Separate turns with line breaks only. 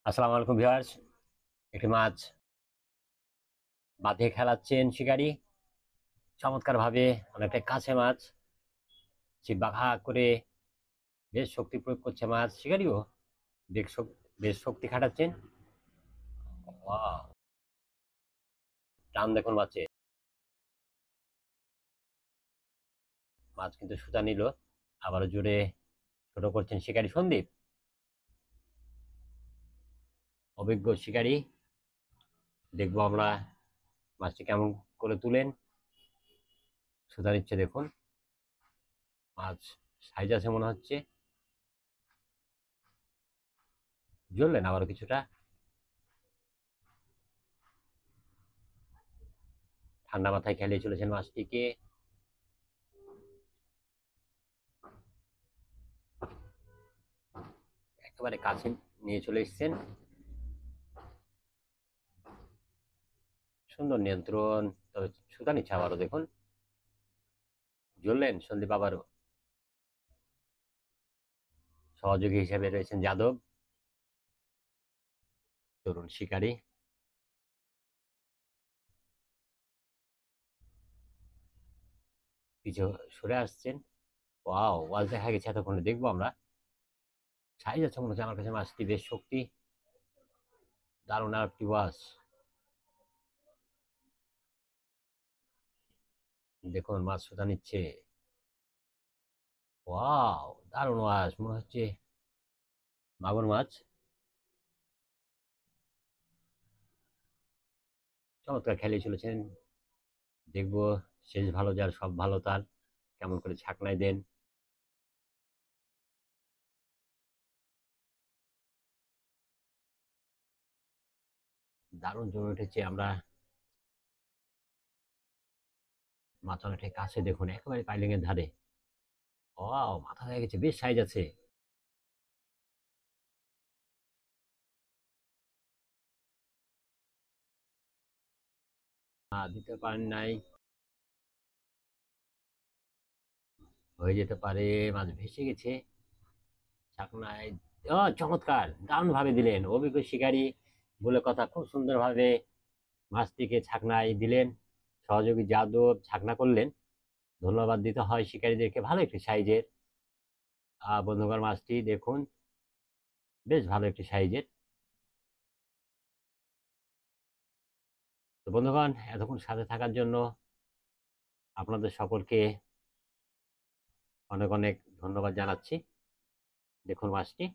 আসসালামু আলাইকুম ভিউয়ার্স। একটি মাছ বাঁধে খেলাচ্ছেন শিকারী চমৎকার ভাবে। অনেকটা কাছে মাছ, ছিপ বাঁকা করে বেশ শক্তি প্রয়োগ করছে মাছ শিকারীও। বেশ শক্তি খাটাচ্ছেন। ওয়াও, টান দেখুন মাছে। মাছ কিন্তু সুতা নিল, আবারও জোরে ছোট করছেন শিকারী সন্দীপ, অভিজ্ঞ শিকারী। দেখবো আমরা মাছটি কেমন করে তুলেন। সুতা নিচ্ছে দেখুন, মাছ সাইজ আছে মনে হচ্ছে। জ্বললেন আবারও কিছুটা, ঠান্ডা মাথায় খেলিয়ে চলেছেন মাছটিকে। একেবারে কাছে নিয়ে চলে এসেছেন, সুন্দর নিয়ন্ত্রণ। তবে সুতা নিচ্ছে আবারও দেখুন, জ্বললেন সন্দীপ আবারও। সহযোগী হিসেবে রয়েছেন যাদব, তরুণ শিকারী। পিছু সরে আসছেন। ওয়াও, ওয়াজ দেখা গেছে এতক্ষণে, দেখবো আমরা। সাইজ আছে মনে হচ্ছে আমার কাছে মাছটি, বেশ শক্তি, দারুণ আর একটি ওয়াজ। দেখুন মাছ সুতা নিচ্ছে। ওয়াও, দারুণ ওয়াজ, মনে হচ্ছে মাগুর মাছ। চমৎকার খেলিয়ে চলেছেন। দেখবো শেষ ভালো যার সব ভালো তার, কেমন করে ছাকনায় দেন। দারুণ জমে উঠেছে। আমরা মাছ অনেকটাই কাছে, দেখুন একেবারে পাইলিং এর ধারে। ওয়াও, মাথা হয়ে গেছে, বেশ সাইজ আছে। দিতে পারেন নাই, হয়ে যেতে পারে। মাছ ভেসে গেছে ছাকনায়। চমৎকার, দারুণ ভাবে দিলেন অভিজ্ঞ শিকারী বলে কথা, খুব সুন্দর ভাবে মাছটিকে ছাকনায় দিলেন। সহযোগী যাদব ছাকনা করলেন। ধন্যবাদ দিতে হয় শিকারীদেরকে, ভালো একটি সাইজের। বন্ধুগণ মাছটি দেখুন, বেশ ভালো একটি সাইজের। তো বন্ধুগণ, এতক্ষণ সাথে থাকার জন্য আপনাদের সকলকে অনেক অনেক ধন্যবাদ জানাচ্ছি। দেখুন মাছটি।